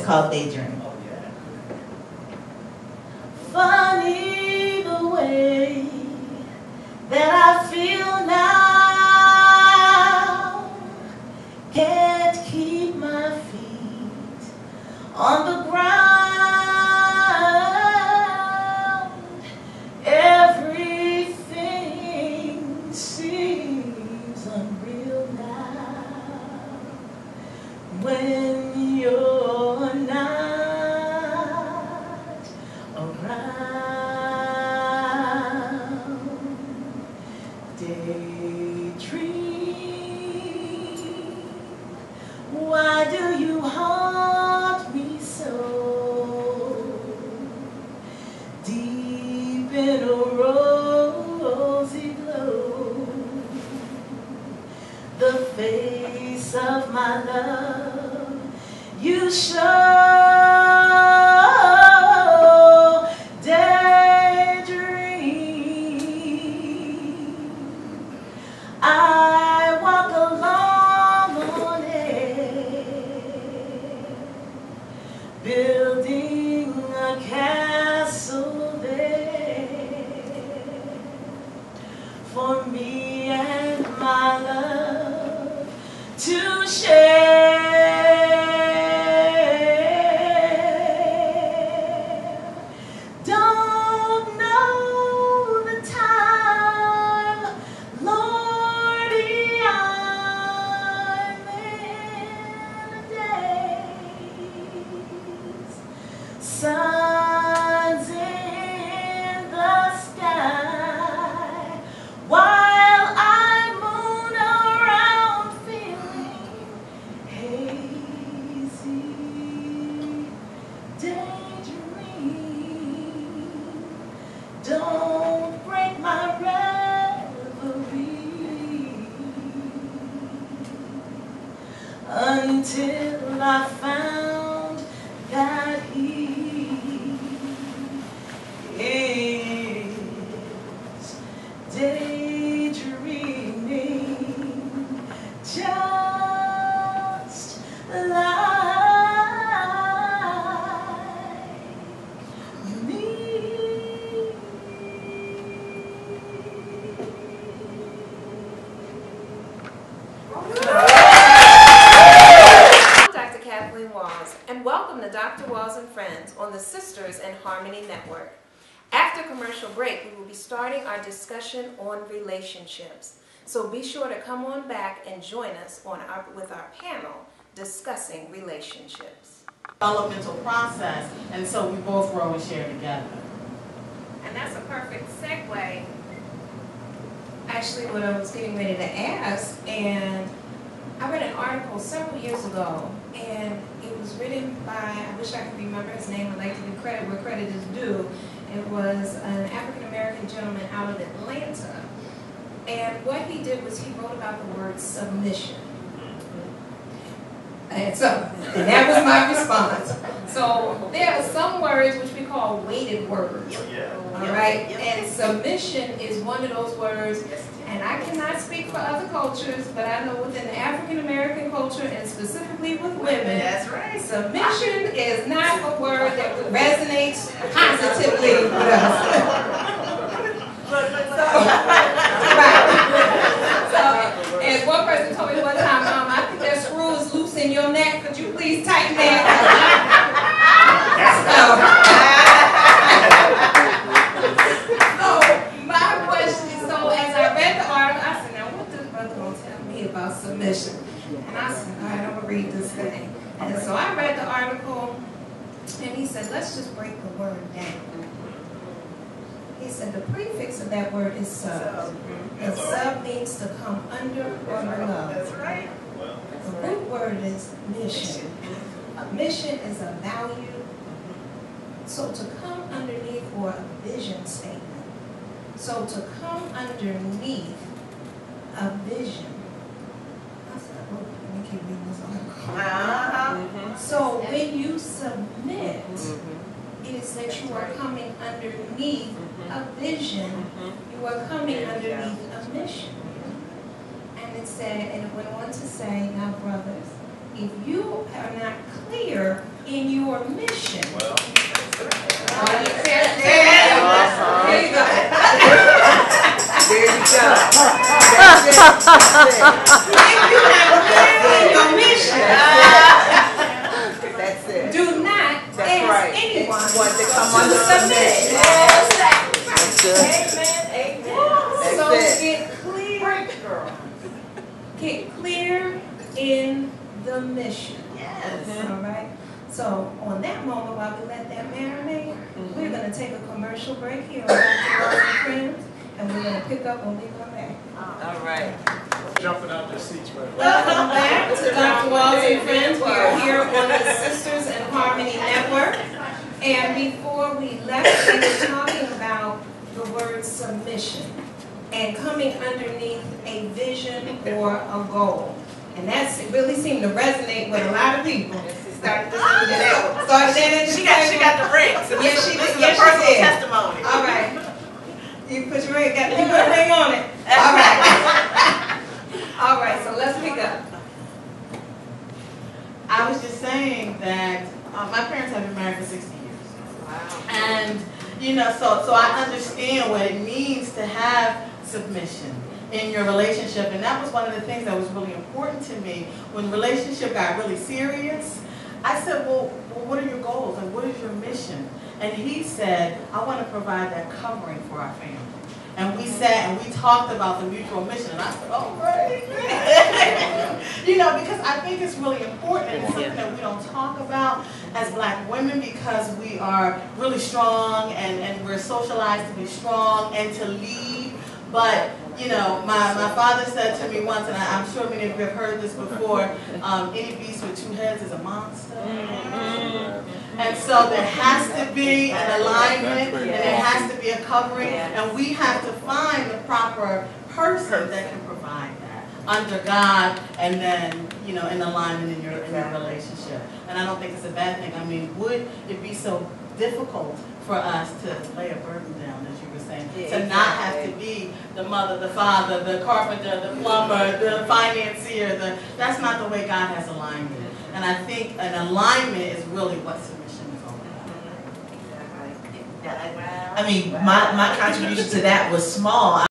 called Daydream. Oh, yeah. Funny the way that I feel now. Can't keep my feet on the ground. Everything seems unreal now when you're not around. Daydream, why do you haunt me so? Deep in a rosy glow, the face of my love you show. Daydream, I walk along on air, building a castle there for me and my love to share. Don't know the time, Lordy, I'm in a daze. Sun's in the sky while I moon around feeling hazy. Daydream, don't break my reverie until I found that he is daydreaming just like me. I'm Dr. Kathleen Walls, and welcome to Dr. Walls and Friends on the Sisters in Harmony Network. After commercial break, we will be starting our discussion on relationships. So be sure to come on back and join us with our panel discussing relationships. Developmental process, and so we both grow and share together. And that's a perfect segue. Actually, what I was getting ready to ask, and I read an article several years ago, and it was written by, I wish I could remember his name, I'd like to give credit where credit is due. It was an African-American gentleman out of Atlanta. And what he did was he wrote about the word submission. And that was my response. So there are some words which we call weighted words. All right? And submission is one of those words. And I cannot speak for other cultures, but I know within the African American culture, and specifically with women, That's right. submission is not a word that resonates positively with us. So, as one person told me one time, I think that screw is loose in your neck. Could you please tighten that? So my question, so as I read the article, I said, now what this brother going to tell me about submission? And I said, all right, I'm going to read this thing. And so I read the article, and he said, let's just break the word down. He said the prefix of that word is sub. And sub means to come under or below. That's right. The root word is mission. A mission is a value. So to come underneath, or a vision statement. So to come underneath a vision. I said, oh, let me keep reading this article. So when you submit, it is that you are coming underneath a vision. You are coming underneath a mission. And it said, and it went on to say, now brothers, if you are not clear in your mission. Well, There you go. There you go. That's it. If you're not clear in your mission, That's it. do not That's ask right. anyone Want to come to under submit. That's good. Amen. That's So it. get clear in the mission. Yes. All right. So on that moment, while we let that marinate, we're going to take a commercial break here on Dr. Walls and Friends, and we're going to pick up when we come back. All right. jumping out their seats right now. Welcome back to Dr. Walls and Friends. We are here on the Sisters in Harmony Network. And before we left, we were talking about the word submission and coming underneath a vision or a goal. And that's it really seemed to resonate with a lot of people. Started that She got the ring. So Yes, she this did. is Yes, a personal she did. testimony. All right. You put your ring, you put a ring on it. All right. All right, so let's pick up. I was just saying that my parents have been married for 60 years. Wow. And, you know, so I understand what it means to have submission in your relationship. And that was one of the things that was really important to me. When the relationship got really serious, I said, well, what are your goals and what is your mission? And he said, I want to provide that covering for our family. And we sat and we talked about the mutual mission. And I said, oh, right. You know, because I think it's really important. And it's something that we don't talk about as black women because we are really strong and we're socialized to be strong and to lead. But, you know, my father said to me once, and I'm sure many of you have heard this before, any beast with two heads is a monster. And so there has to be an alignment, and there has to be a covering, and we have to find the proper person that can provide that under God, and then, you know, in alignment in your relationship. And I don't think it's a bad thing. I mean, would it be so difficult for us to lay a burden down, as you were saying, to not have to be the mother, the father, the carpenter, the plumber, the financier? That's not the way God has aligned it. And I think an alignment is really what submission is all about. I mean, my contribution to that was small.